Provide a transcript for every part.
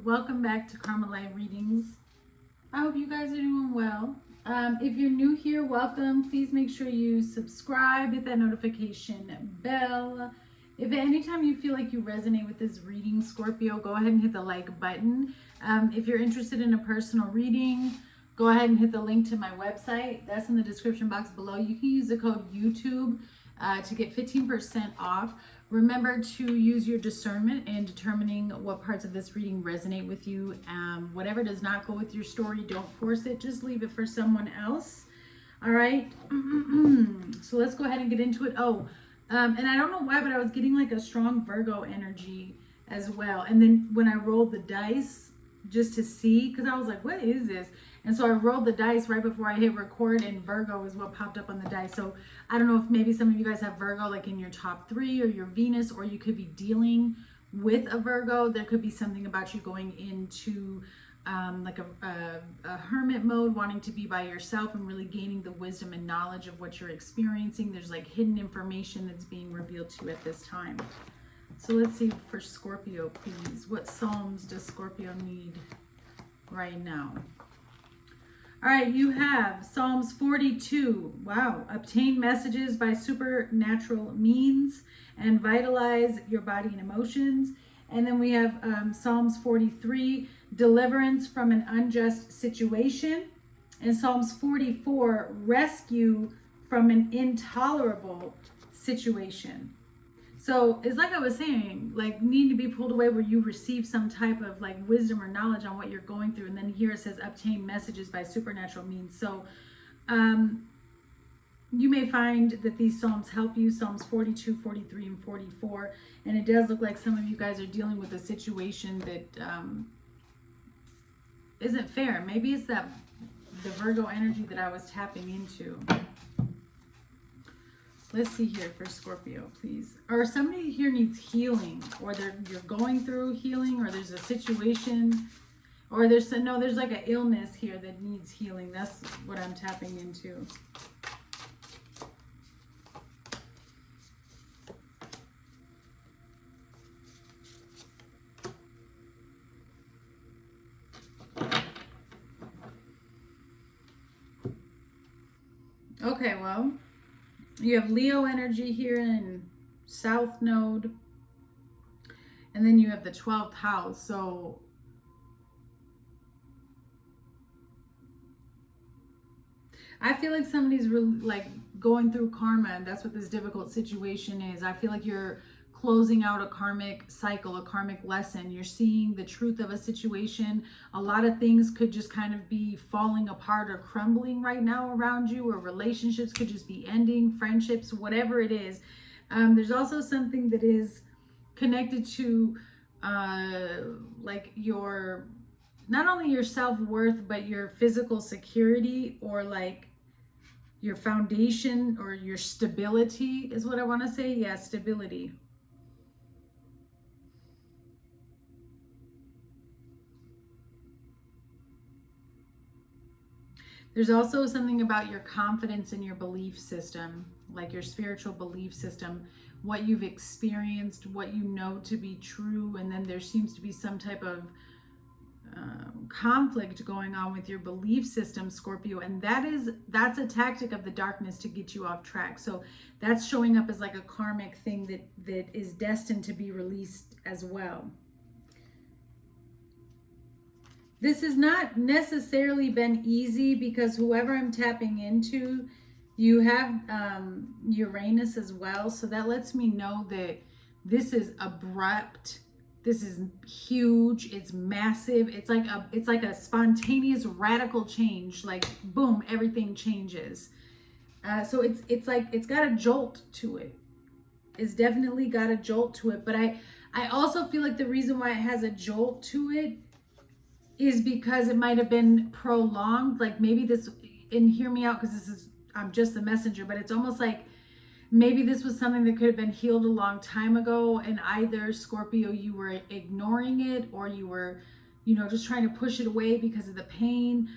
welcome back to Karma Light Readings. I hope you guys are doing well. If you're new here, welcome. Please make sure you subscribe, hit that notification bell. If at any time you feel like you resonate with this reading, Scorpio, go ahead and hit the like button. If you're interested in a personal reading, go ahead and hit the link to my website. That's in the description box below. You can use the code YouTube to get 15% off. Remember to use your discernment in determining what parts of this reading resonate with you. Whatever does not go with your story, don't force it. Just leave it for someone else. All right. So let's go ahead and get into it. And I don't know why, but I was getting like a strong Virgo energy as well. And then when I rolled the dice just to see, because I was like, what is this? And so I rolled the dice right before I hit record, and Virgo is what popped up on the dice. So I don't know if maybe some of you guys have Virgo like in your top 3 or your Venus, or you could be dealing with a Virgo. There could be something about you going into like a hermit mode, wanting to be by yourself and really gaining the wisdom and knowledge of what you're experiencing. There's like hidden information that's being revealed to you at this time. So let's see for Scorpio, please. What Psalms does Scorpio need right now? All right, you have Psalms 42. Wow. Obtain messages by supernatural means and vitalize your body and emotions. And then we have Psalms 43, deliverance from an unjust situation. And Psalms 44, rescue from an intolerable situation. So it's like I was saying, like need to be pulled away where you receive some type of like wisdom or knowledge on what you're going through. And then here it says obtain messages by supernatural means. So you may find that these Psalms help you, Psalms 42, 43, and 44. And it does look like some of you guys are dealing with a situation that isn't fair. Maybe it's the Virgo energy that I was tapping into. Let's see here for Scorpio, please. Or somebody here needs healing, or you're going through healing, or there's a situation, or there's like an illness here that needs healing. That's what I'm tapping into. Okay, well, you have Leo energy here in South Node. And then you have the 12th house. So I feel like somebody's really like going through karma, and that's what this difficult situation is. I feel like you're closing out a karmic cycle, a karmic lesson. You're seeing the truth of a situation. A lot of things could just kind of be falling apart or crumbling right now around you, or relationships could just be ending, friendships, whatever it is. There's also something that is connected to like your, not only your self-worth, but your physical security, or like your foundation or your stability is what I want to say. Yeah, stability. There's also something about your confidence in your belief system, like your spiritual belief system, what you've experienced, what you know to be true, and then there seems to be some type of conflict going on with your belief system, Scorpio, and that's a tactic of the darkness to get you off track. So that's showing up as like a karmic thing that is destined to be released as well. This has not necessarily been easy, because whoever I'm tapping into, you have Uranus as well. So that lets me know that this is abrupt. This is huge. It's massive. It's like a spontaneous radical change. Like boom, everything changes. So it's like it's got a jolt to it. It's definitely got a jolt to it. But I also feel like the reason why it has a jolt to it is because it might have been prolonged. Like maybe this, and hear me out, because I'm just the messenger, but it's almost like maybe this was something that could have been healed a long time ago, and either Scorpio, you were ignoring it, or you were, just trying to push it away because of the pain,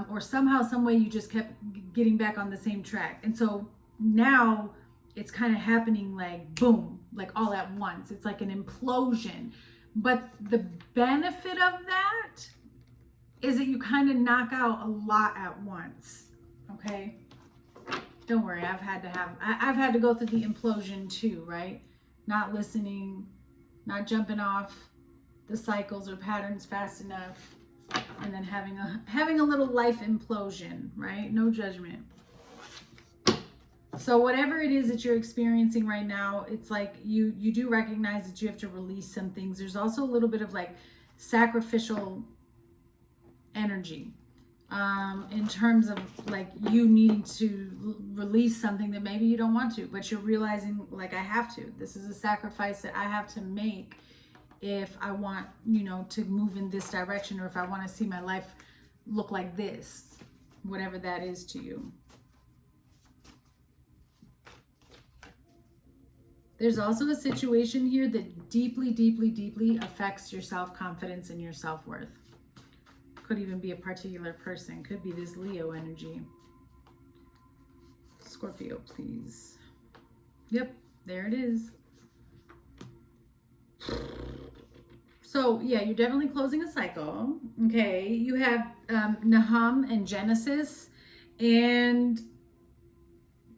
or somehow, some way you just kept getting back on the same track. And so now it's kind of happening like boom, like all at once. It's like an implosion. But the benefit of that is that you kind of knock out a lot at once. Okay? Don't worry, I've had to go through the implosion too, right? Not listening, not jumping off the cycles or patterns fast enough, and then having a little life implosion, right? No judgment. So whatever it is that you're experiencing right now, it's like you do recognize that you have to release some things. There's also a little bit of like sacrificial energy in terms of like you needing to release something that maybe you don't want to, but you're realizing like I have to. This is a sacrifice that I have to make if I want, to move in this direction, or if I want to see my life look like this, whatever that is to you. There's also a situation here that deeply, deeply, deeply affects your self-confidence and your self-worth. Could even be a particular person. Could be this Leo energy. Scorpio, please. Yep, there it is. So, yeah, you're definitely closing a cycle. Okay, you have Nahum and Genesis. And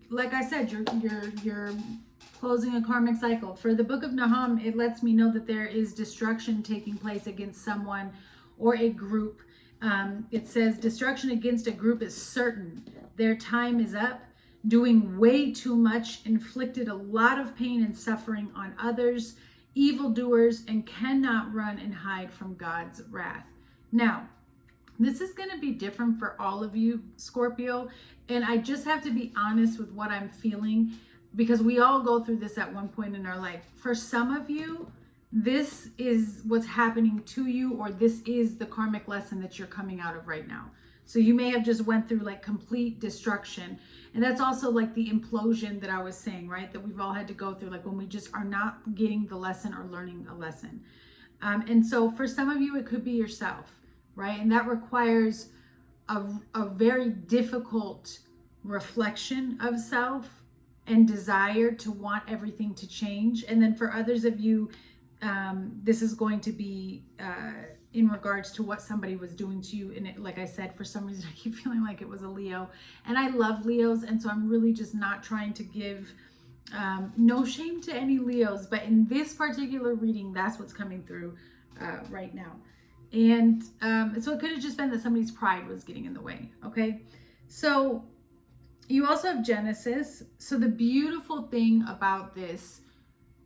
like I said, you're closing a karmic cycle. For the book of Nahum, it lets me know that there is destruction taking place against someone or a group. It says destruction against a group is certain. Their time is up, doing way too much, inflicted a lot of pain and suffering on others, evildoers, and cannot run and hide from God's wrath. Now, this is going to be different for all of you, Scorpio, and I just have to be honest with what I'm feeling, because we all go through this at one point in our life. For some of you, this is what's happening to you, or this is the karmic lesson that you're coming out of right now. So you may have just went through like complete destruction. And that's also like the implosion that I was saying, right? That we've all had to go through, like when we just are not getting the lesson or learning a lesson. And so for some of you, it could be yourself, right? And that requires a very difficult reflection of self and desire to want everything to change. And then for others of you, this is going to be in regards to what somebody was doing to you. And it, like I said, for some reason, I keep feeling like it was a Leo. And I love Leos. And so I'm really just not trying to give no shame to any Leos. But in this particular reading, that's what's coming through right now. And so it could have just been that somebody's pride was getting in the way. Okay. So you also have Genesis. So the beautiful thing about this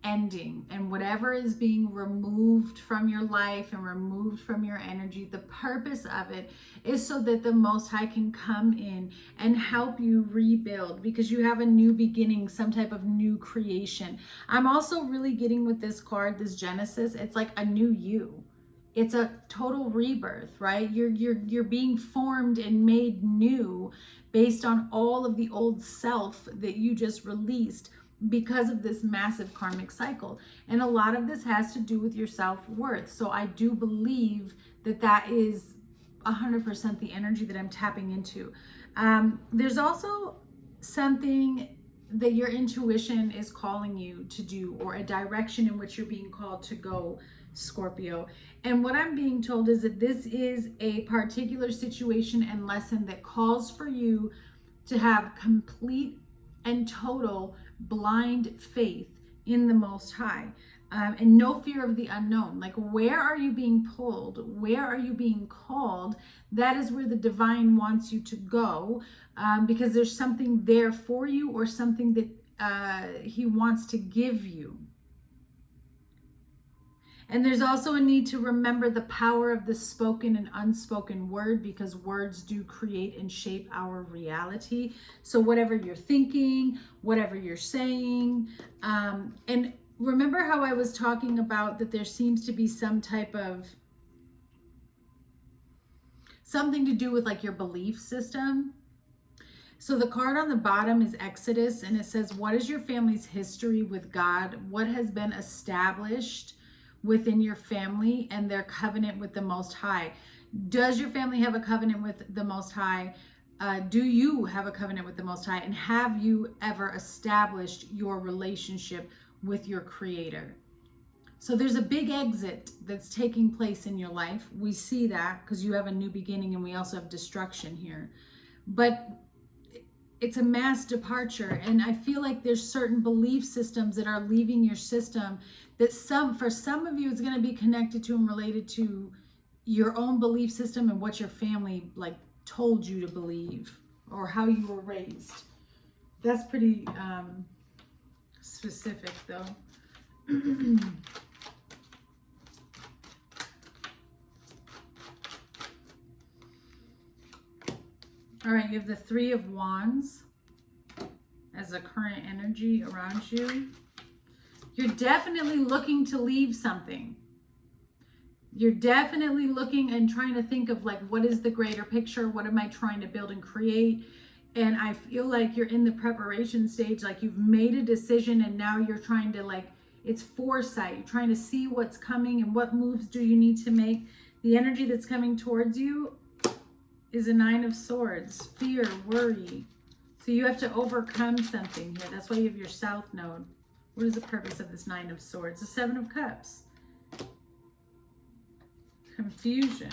ending and whatever is being removed from your life and removed from your energy, the purpose of it is so that the Most High can come in and help you rebuild, because you have a new beginning, some type of new creation. I'm also really getting with this card, this Genesis, it's like a new you. It's a total rebirth, right? You're being formed and made new based on all of the old self that you just released because of this massive karmic cycle. And a lot of this has to do with your self-worth. So I do believe that that is 100% the energy that I'm tapping into. There's also something that your intuition is calling you to do, or a direction in which you're being called to go, Scorpio. And what I'm being told is that this is a particular situation and lesson that calls for you to have complete and total blind faith in the Most High, and no fear of the unknown. Like, where are you being pulled? Where are you being called? That is where the divine wants you to go, because there's something there for you, or something that he wants to give you. And there's also a need to remember the power of the spoken and unspoken word, because words do create and shape our reality. So whatever you're thinking, whatever you're saying, and remember how I was talking about that there seems to be some type of something to do with like your belief system. So the card on the bottom is Exodus, and it says, what is your family's history with God? What has been established within your family and their covenant with the Most High? Does your family have a covenant with the Most High? Do you have a covenant with the Most High? And have you ever established your relationship with your Creator? So there's a big exit that's taking place in your life. We see that because you have a new beginning, and we also have destruction here. But it's a mass departure, and I feel like there's certain belief systems that are leaving your system that for some of you it's going to be connected to and related to your own belief system and what your family like told you to believe or how you were raised. That's pretty specific though. All right, you have the Three of Wands as a current energy around you. You're definitely looking to leave something. You're definitely looking and trying to think of like, what is the greater picture? What am I trying to build and create? And I feel like you're in the preparation stage, like you've made a decision and now you're trying to like, it's foresight. You're trying to see what's coming and what moves do you need to make. The energy that's coming towards you is a Nine of Swords, fear, worry. So you have to overcome something here. That's why you have your South Node. What is the purpose of this Nine of Swords? The Seven of Cups. Confusion.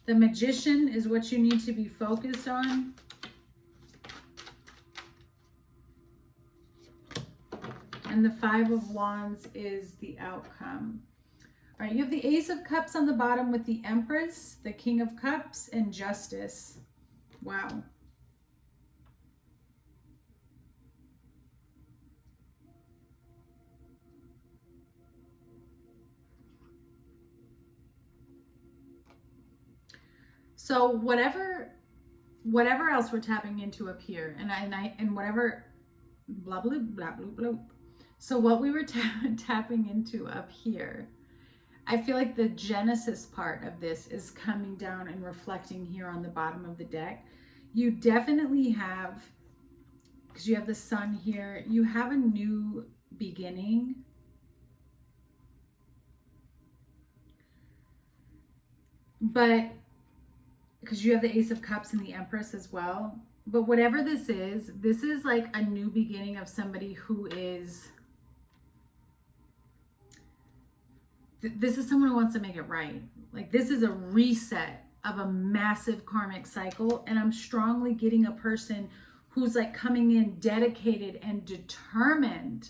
The Magician is what you need to be focused on. And the Five of Wands is the outcome. All right, you have the Ace of Cups on the bottom with the Empress, the King of Cups, and Justice. Wow. So whatever else we're tapping into up here, and whatever blah blah blah blah blah. So what we were tapping into up here, I feel like the Genesis part of this is coming down and reflecting here on the bottom of the deck. You definitely have, because you have the Sun here, you have a new beginning. But because you have the Ace of Cups and the Empress as well. But whatever this is like a new beginning of somebody who is, this is someone who wants to make it right. Like this is a reset of a massive karmic cycle. And I'm strongly getting a person who's like coming in dedicated and determined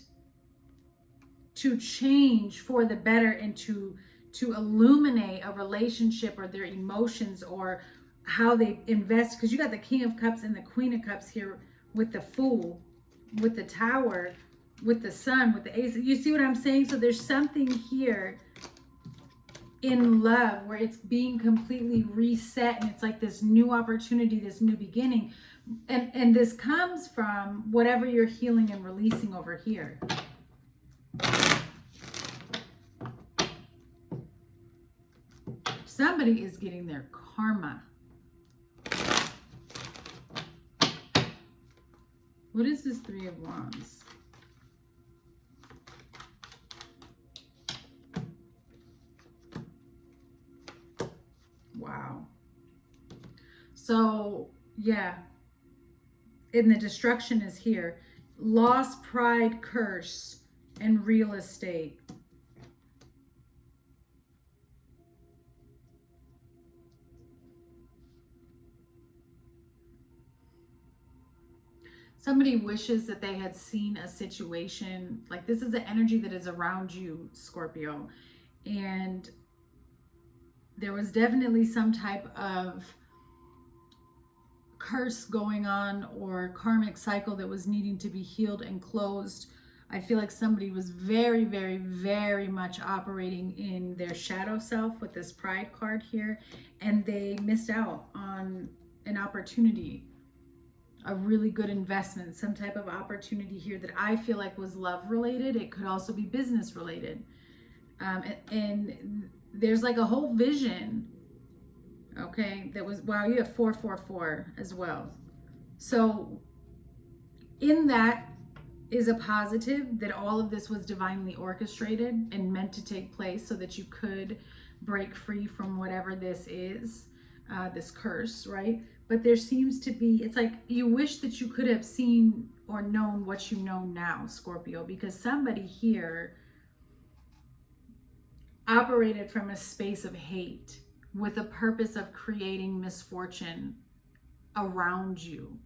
to change for the better and to illuminate a relationship or their emotions or how they invest. Because you got the King of Cups and the Queen of Cups here with the Fool, with the Tower, with the Sun, with the Ace. You see what I'm saying? So there's something here in love where it's being completely reset and it's like this new opportunity, this new beginning. And this comes from whatever you're healing and releasing over here. Somebody is getting their karma. What is this Three of Wands? Wow. So, yeah. And the destruction is here. Loss, pride, curse, and real estate. Somebody wishes that they had seen a situation, like this is the energy that is around you, Scorpio. And there was definitely some type of curse going on or karmic cycle that was needing to be healed and closed. I feel like somebody was very, very, very much operating in their shadow self with this pride card here, and they missed out on an opportunity, a really good investment, some type of opportunity here that I feel like was love related. It could also be business related. And there's like a whole vision, okay, that was, wow, you have 444 as well. So in that is a positive that all of this was divinely orchestrated and meant to take place so that you could break free from whatever this is, this curse, right? but there seems to be, it's like you wish that you could have seen or known what you know now, Scorpio, because somebody here operated from a space of hate with a purpose of creating misfortune around you.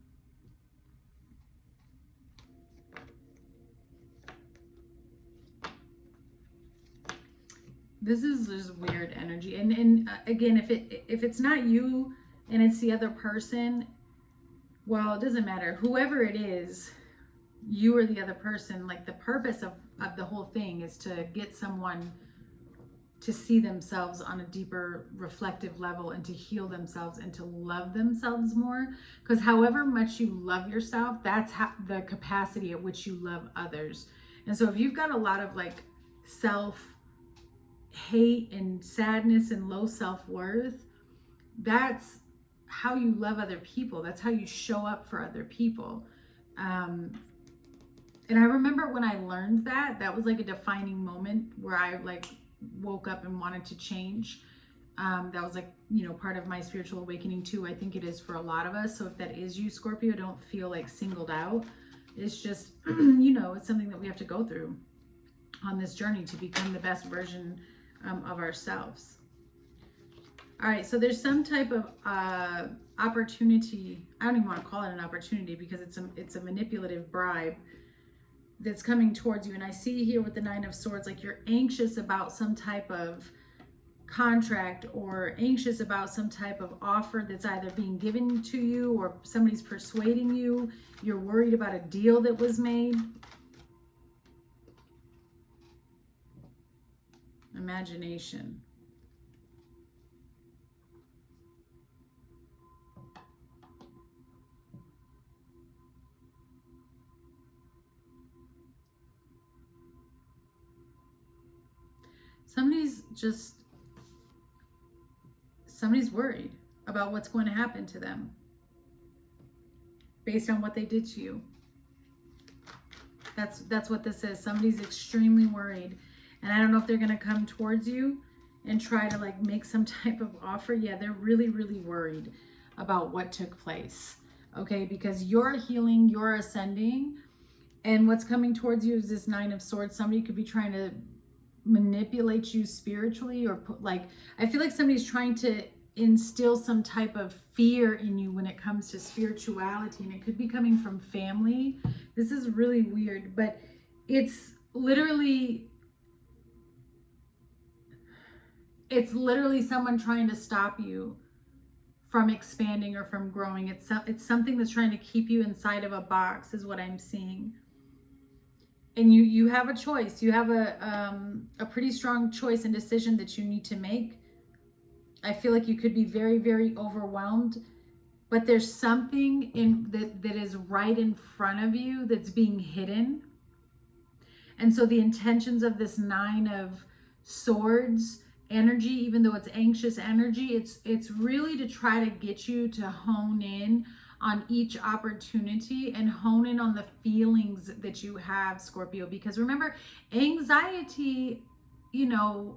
This is just weird energy. And again, if it's not you and it's the other person, well, it doesn't matter. Whoever it is, you or the other person, like the purpose of the whole thing is to get someone to see themselves on a deeper reflective level and to heal themselves and to love themselves more. Because however much you love yourself, that's how the capacity at which you love others. And so if you've got a lot of like self-hate and sadness and low self-worth, that's how you love other people. That's how you show up for other people. And I remember when I learned that was like a defining moment where I like woke up and wanted to change. That was like, you know, part of my spiritual awakening too. I think it is for a lot of us. So if that is you, Scorpio, don't feel like singled out. It's just, you know, it's something that we have to go through on this journey to become the best version of ourselves. All right, so there's some type of opportunity. I don't even want to call it an opportunity because it's a manipulative bribe that's coming towards you. And I see here with the Nine of Swords, like you're anxious about some type of contract or anxious about some type of offer that's either being given to you or somebody's persuading you. You're worried about a deal that was made. Imagination. Somebody's worried about what's going to happen to them based on what they did to you. That's what this is. Somebody's extremely worried. And I don't know if they're going to come towards you and try to like make some type of offer. Yeah, they're really, really worried about what took place. Okay, because you're healing, you're ascending, and what's coming towards you is this Nine of Swords. Somebody could be trying to manipulate you spiritually, or put like, I feel like somebody's trying to instill some type of fear in you when it comes to spirituality, and it could be coming from family. This is really weird, but it's literally someone trying to stop you from expanding or from growing. It's something that's trying to keep you inside of a box is what I'm seeing. And you have a choice. You have a pretty strong choice and decision that you need to make. I feel like you could be very, very overwhelmed, but there's something that is right in front of you that's being hidden. And so the intentions of this Nine of Swords energy, even though it's anxious energy, it's really to try to get you to hone in on each opportunity and hone in on the feelings that you have, Scorpio. Because remember, anxiety, you know,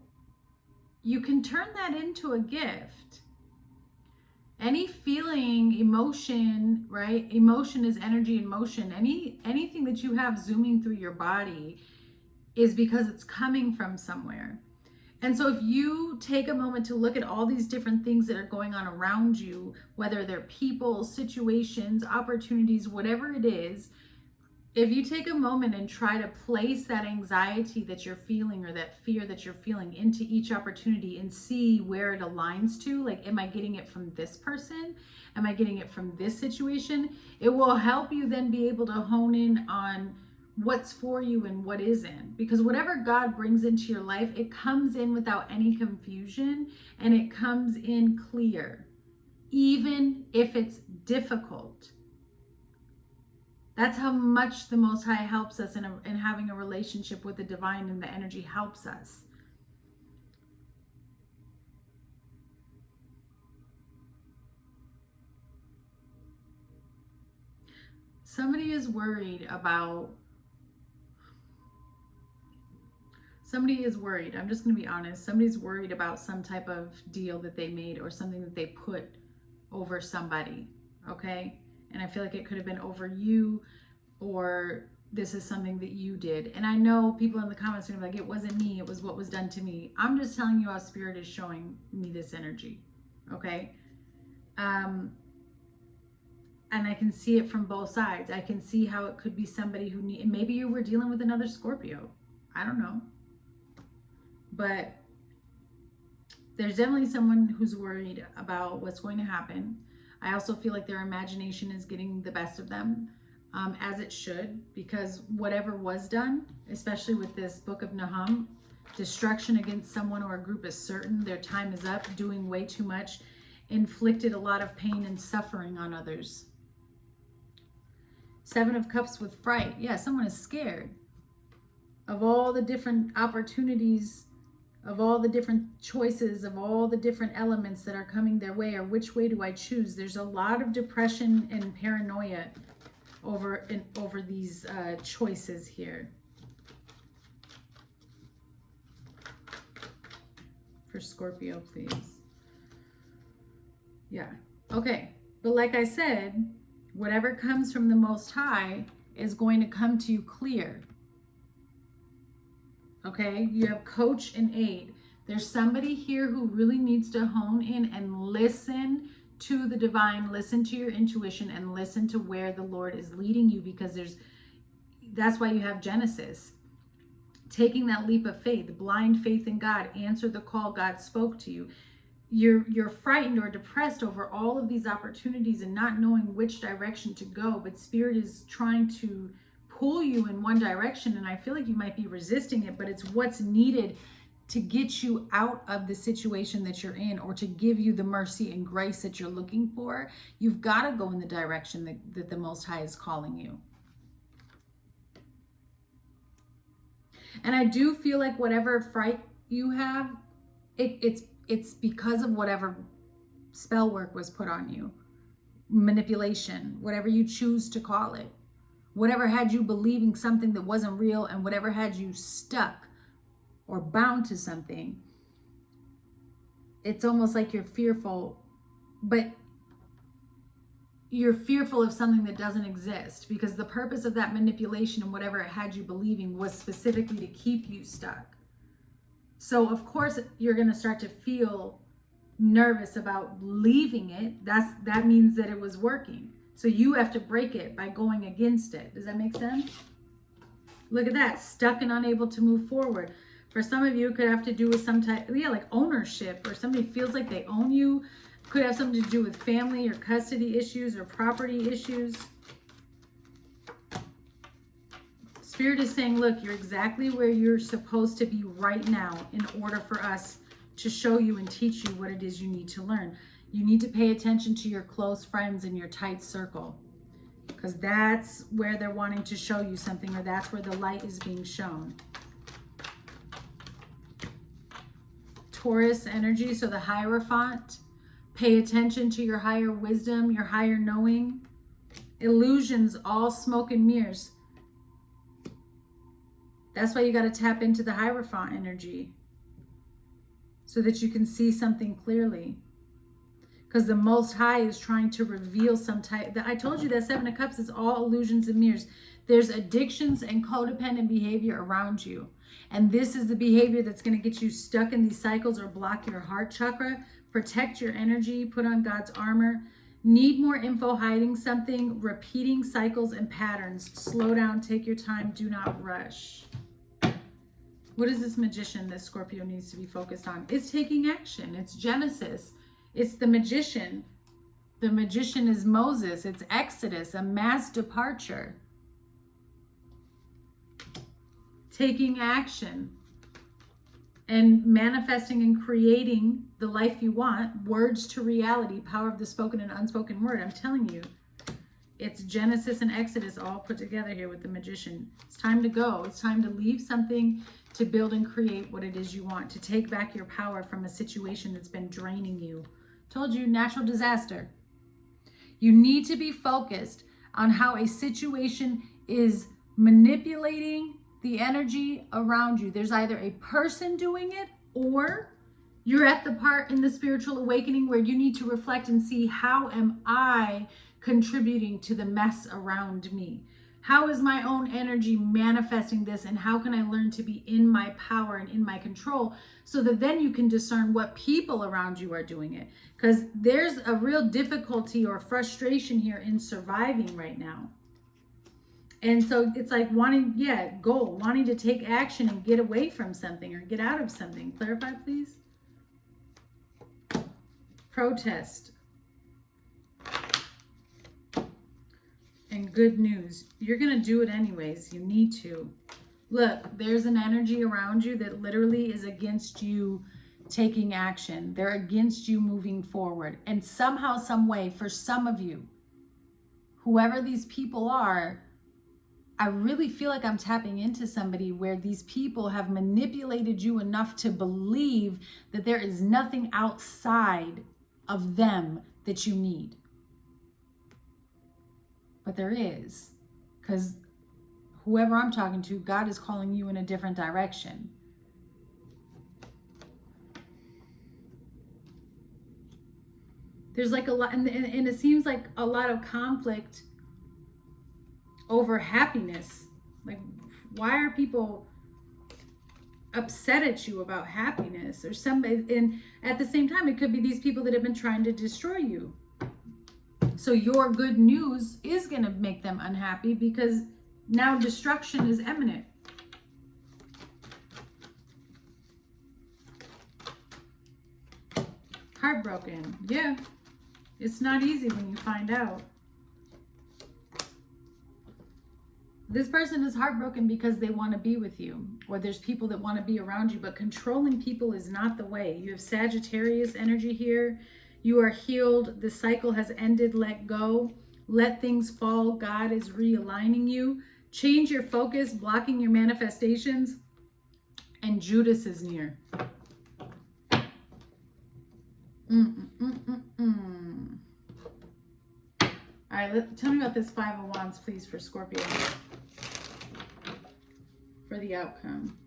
you can turn that into a gift. Any feeling, emotion, right? Emotion is energy in motion. Anything that you have zooming through your body is because it's coming from somewhere. And so if you take a moment to look at all these different things that are going on around you, whether they're people, situations, opportunities, whatever it is, if you take a moment and try to place that anxiety that you're feeling or that fear that you're feeling into each opportunity and see where it aligns to, like, am I getting it from this person? Am I getting it from this situation? It will help you then be able to hone in on what's for you and what isn't, because whatever God brings into your life, it comes in without any confusion and it comes in clear, even if it's difficult. That's how much the Most High helps us in having a relationship with the divine, and the energy helps us. Somebody is worried. I'm just going to be honest. Somebody's worried about some type of deal that they made or something that they put over somebody. okay? And I feel like it could have been over you, or this is something that you did. And I know people in the comments are gonna be like, it wasn't me, it was what was done to me. I'm just telling you how Spirit is showing me this energy, okay? And I can see it from both sides. I can see how it could be somebody who maybe you were dealing with another Scorpio. I don't know. But there's definitely someone who's worried about what's going to happen. I also feel like their imagination is getting the best of them, as it should, because whatever was done, especially with this book of Nahum, destruction against someone or a group is certain. Their time is up, doing way too much, inflicted a lot of pain and suffering on others. Seven of Cups with fright. Yeah, someone is scared of all the different opportunities, of all the different choices, of all the different elements that are coming their way, or which way do I choose? There's a lot of depression and paranoia over these choices here. For Scorpio, please. Yeah. Okay. But like I said, whatever comes from the Most High is going to come to you clear. Okay? You have coach and aid. There's somebody here who really needs to hone in and listen to the divine, listen to your intuition, and listen to where the Lord is leading you, because that's why you have Genesis. Taking that leap of faith, blind faith in God, answer the call God spoke to you. You're frightened or depressed over all of these opportunities and not knowing which direction to go, but Spirit is trying to pull you in one direction, and I feel like you might be resisting it, but it's what's needed to get you out of the situation that you're in, or to give you the mercy and grace that you're looking for. You've got to go in the direction that the Most High is calling you. And I do feel like whatever fright you have, it's because of whatever spell work was put on you, manipulation, whatever you choose to call it, whatever had you believing something that wasn't real, and whatever had you stuck or bound to something. It's almost like you're fearful, but you're fearful of something that doesn't exist, because the purpose of that manipulation and whatever it had you believing was specifically to keep you stuck. So of course you're going to start to feel nervous about leaving it. That means that it was working. So you have to break it by going against it. Does that make sense? Look at that, stuck and unable to move forward. For some of you, it could have to do with some type, like ownership, or somebody feels like they own you. Could have something to do with family or custody issues or property issues. Spirit is saying, look, you're exactly where you're supposed to be right now in order for us to show you and teach you what it is you need to learn. You need to pay attention to your close friends and your tight circle, because that's where they're wanting to show you something, or that's where the light is being shown. Taurus energy, so the Hierophant. Pay attention to your higher wisdom, your higher knowing. Illusions, all smoke and mirrors. That's why you got to tap into the Hierophant energy, so that you can see something clearly. Because the Most High is trying to reveal some type. I told you that Seven of Cups is all illusions and mirrors. There's addictions and codependent behavior around you. And this is the behavior that's going to get you stuck in these cycles or block your heart chakra. Protect your energy. Put on God's armor. Need more info, hiding something. Repeating cycles and patterns. Slow down. Take your time. Do not rush. What is this Magician that Scorpio needs to be focused on? It's taking action. It's Genesis. It's the Magician. The Magician is Moses. It's Exodus, a mass departure. Taking action and manifesting and creating the life you want. Words to reality, power of the spoken and unspoken word. I'm telling you, it's Genesis and Exodus all put together here with the Magician. It's time to go. It's time to leave something to build and create what it is you want, to take back your power from a situation that's been draining you. Told you, natural disaster. You need to be focused on how a situation is manipulating the energy around you. There's either a person doing it, or you're at the part in the spiritual awakening where you need to reflect and see, how am I contributing to the mess around me? How is my own energy manifesting this, and how can I learn to be in my power and in my control, so that then you can discern what people around you are doing it? Because there's a real difficulty or frustration here in surviving right now. And so it's like wanting to take action and get away from something or get out of something. Clarify, please. Protest. And good news. You're going to do it anyways. You need to. Look, there's an energy around you that literally is against you taking action. They're against you moving forward. And somehow, some way, for some of you, whoever these people are, I really feel like I'm tapping into somebody where these people have manipulated you enough to believe that there is nothing outside of them that you need. But there is, because whoever I'm talking to, God is calling you in a different direction. There's like a lot, and it seems like a lot of conflict over happiness. Like, why are people upset at you about happiness or somebody? And at the same time, it could be these people that have been trying to destroy you. So your good news is going to make them unhappy, because now destruction is imminent. Heartbroken. Yeah. It's not easy when you find out. This person is heartbroken because they want to be with you, or there's people that want to be around you, but controlling people is not the way. You have Sagittarius energy here. You are healed. The cycle has ended. Let go. Let things fall. God is realigning you. Change your focus, blocking your manifestations. And Judas is near. All right, tell me about this Five of Wands, please, for Scorpio. For the outcome.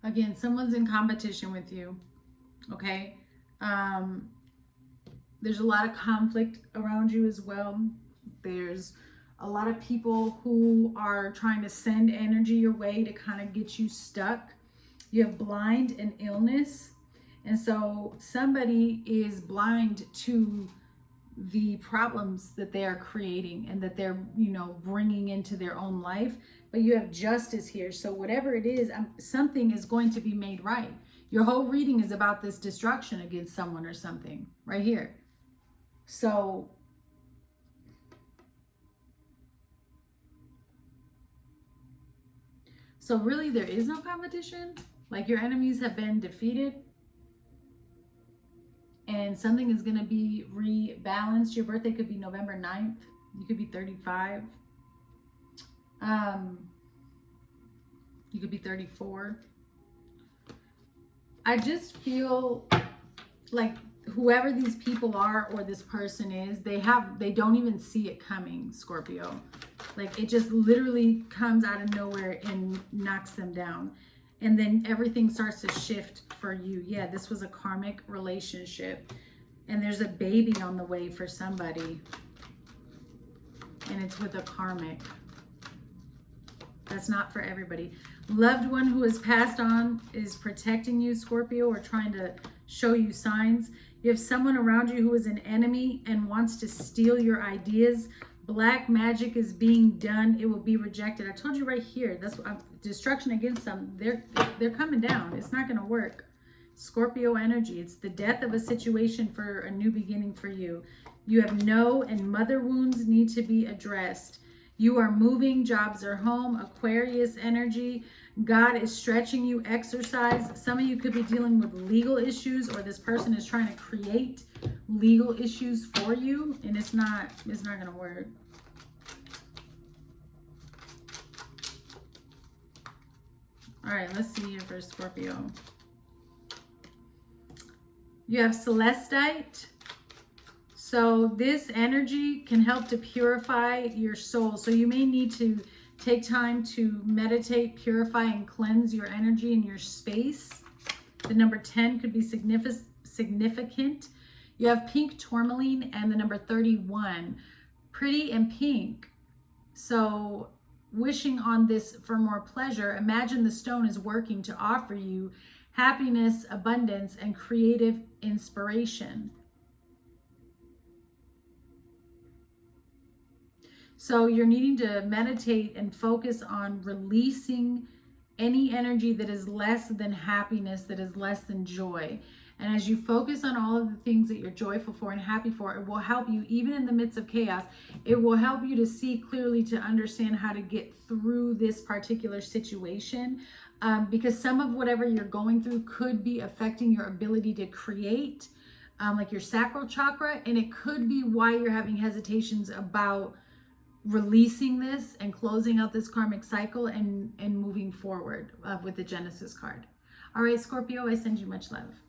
Again, someone's in competition with you, okay? There's a lot of conflict around you as well. There's a lot of people who are trying to send energy your way to kind of get you stuck. You have blind and illness. And so somebody is blind to the problems that they are creating and that they're, bringing into their own life. But you have justice here. So whatever it is, something is going to be made right. Your whole reading is about this destruction against someone or something right here. So really there is no competition. Like, your enemies have been defeated. And something is going to be rebalanced. Your birthday could be November 9th. You could be 35. You could be 34. I just feel like whoever these people are, or this person is, they don't even see it coming, Scorpio. Like, it just literally comes out of nowhere and knocks them down. And then everything starts to shift for you. Yeah, this was a karmic relationship. And there's a baby on the way for somebody. And it's with a karmic. That's not for everybody. Loved one who has passed on is protecting you, Scorpio, or trying to show you signs. You have someone around you who is an enemy and wants to steal your ideas. Black magic is being done. It will be rejected. I told you right here. That's destruction against them. They're coming down. It's not going to work. Scorpio energy. It's the death of a situation for a new beginning for you. You have no and mother wounds need to be addressed. You are moving. Jobs are home. Aquarius energy. God is stretching you. Exercise. Some of you could be dealing with legal issues, or this person is trying to create legal issues for you, and it's not going to work. All right, let's see here for Scorpio. You have Celestite, So this energy can help to purify your soul. So you may need to take time to meditate, purify, and cleanse your energy and your space. The number 10 could be significant. You have pink tourmaline and the number 31. Pretty and pink. So wishing on this for more pleasure, imagine the stone is working to offer you happiness, abundance, and creative inspiration. So you're needing to meditate and focus on releasing any energy that is less than happiness, that is less than joy. And as you focus on all of the things that you're joyful for and happy for, it will help you, even in the midst of chaos, it will help you to see clearly, to understand how to get through this particular situation. Because some of whatever you're going through could be affecting your ability to create, like your sacral chakra. And it could be why you're having hesitations about releasing this and closing out this karmic cycle and moving forward with the Genesis card. All right, Scorpio, I send you much love.